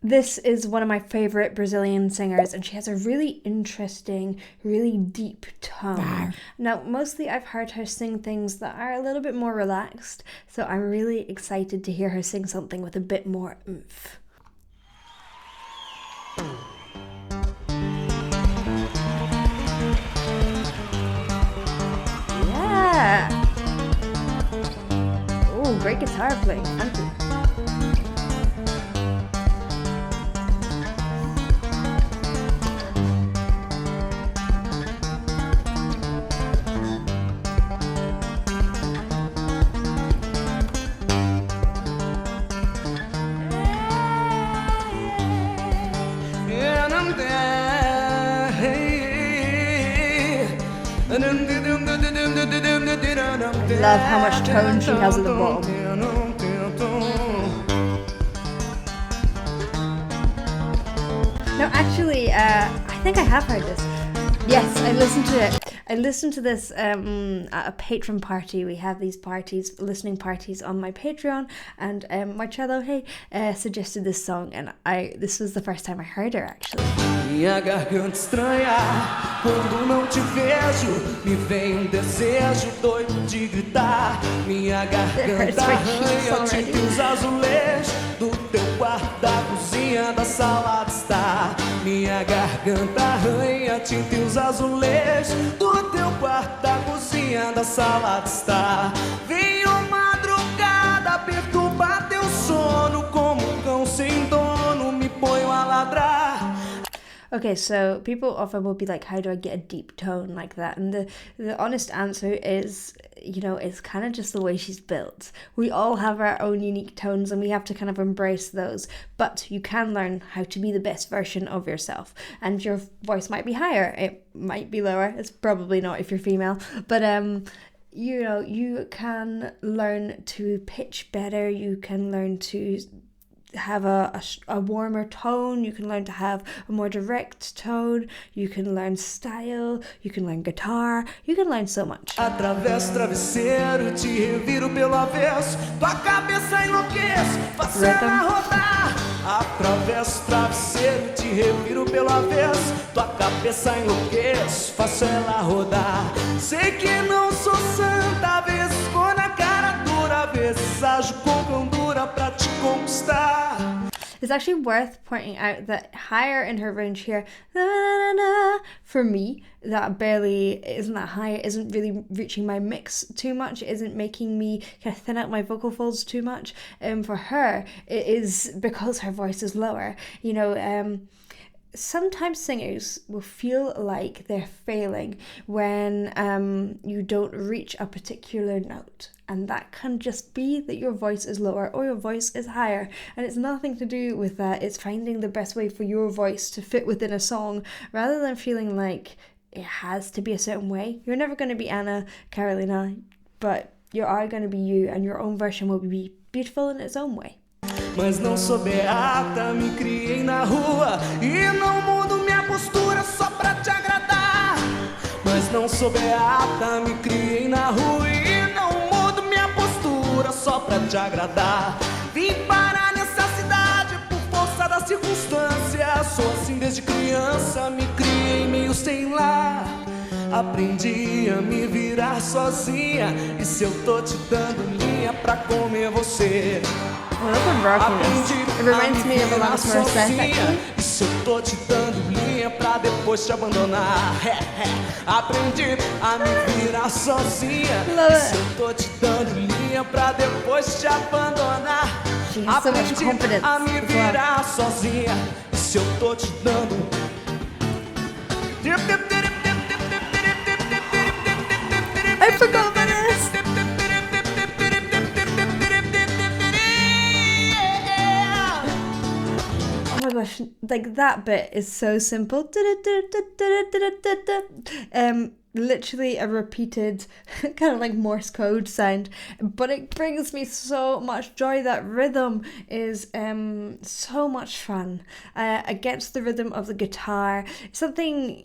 This is one of my favorite Brazilian singers, and she has a really interesting, really deep tone. Now, mostly I've heard her sing things that are a little bit more relaxed, so I'm really excited to hear her sing something with a bit more oomph. Yeah! Oh, great guitar playing. Thank you. I love how much tone she has at the bottom. No, actually, I think I have heard this. Yes, I listened to it. I listened to this at a patron party. We have these parties, listening parties on my Patreon, and Marcello suggested this song, and this was the first time I heard her actually. Minha garganta estranha, quando não te vejo, me vem desejo doido de gritar. Minha garganta arranha, tinta os azulejos do teu quarto, da cozinha, da sala de estar. Minha garganta arranha, tinta os azulejos do teu quarto, da cozinha, da sala de estar. Venho madrugada, perturbar teu sono, como um cão sem dono, me ponho a ladrar. Okay, so people often will be like, how do I get a deep tone like that? And the honest answer is, it's kind of just the way she's built. We all have our own unique tones and we have to kind of embrace those. But you can learn how to be the best version of yourself. And your voice might be higher, it might be lower. It's probably not if you're female. But you can learn to pitch better. You can learn to have a warmer tone, you can learn to have a more direct tone, you can learn style, you can learn guitar, you can learn so much. Atravesso travesseiro, te reviro pelo avesso, tua cabeça enlouqueço, faço ela rodar. Atravesso travesseiro, te reviro pelo avesso, tua cabeça enlouqueço, faço ela rodar. Sei que não sou santa, às vezes vou na cara dura, às vezes ajo com candura pra te conquistar. It's actually worth pointing out that higher in her range here, for me, that barely isn't that high, it isn't really reaching my mix too much, it isn't making me kind of thin out my vocal folds too much. For her, it is because her voice is lower. Sometimes singers will feel like they're failing when you don't reach a particular note. And that can just be that your voice is lower or your voice is higher. And it's nothing to do with that. It's finding the best way for your voice to fit within a song rather than feeling like it has to be a certain way. You're never going to be Anna Carolina, but you are going to be you, and your own version will be beautiful in its own way. Mas não sou beata, me criei na rua e não mudo minha postura só pra te agradar. Mas não sou beata, me criei na rua e não mudo minha postura só pra te agradar. Vim parar nessa cidade por força da circunstância. Sou assim desde criança, me criei meio sem lar. Aprendi a me virar sozinha, e se eu tô te dando linha pra comer você. Aprendi it reminds me of Alanis Morissette, actually. E se eu tô te dando linha pra depois te abandonar. Aprendi a me virar sozinha. E se eu tô te dando linha pra depois te abandonar. Aprendi a me virar sozinha. E se eu tô te dando. I forgot about this. Oh my gosh, like that bit is so simple. Literally a repeated kind of like Morse code sound, but it brings me so much joy. That rhythm is so much fun against the rhythm of the guitar. Something,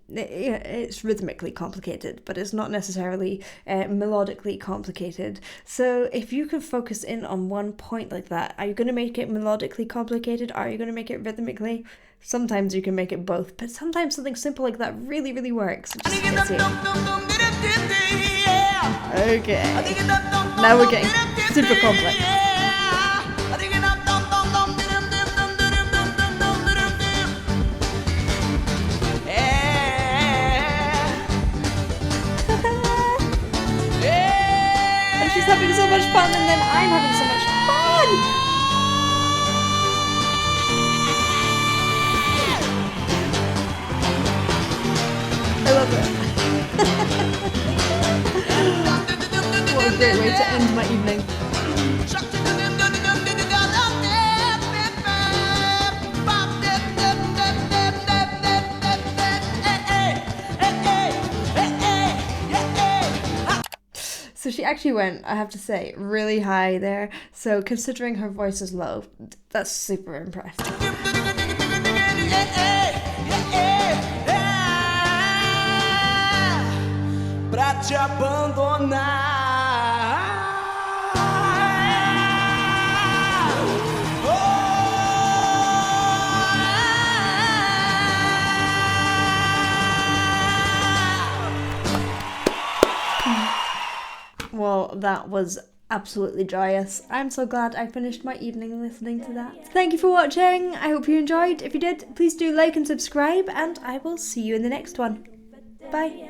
it's rhythmically complicated, but it's not necessarily melodically complicated. So if you can focus in on one point like that, are you going to make it melodically complicated? Are you going to make it rhythmically? Sometimes you can make it both, but sometimes something simple like that really, really works. Okay, now we're getting super complex. And she's having so much fun, and then I'm having so much fun! I love it. What a great way to end my evening. So she actually went, I have to say, really high there. So considering her voice is low, that's super impressive. Pra te abandonar. Well, that was absolutely joyous. I'm so glad I finished my evening listening to that. Thank you for watching. I hope you enjoyed. If you did, please do like and subscribe, and I will see you in the next one. Bye.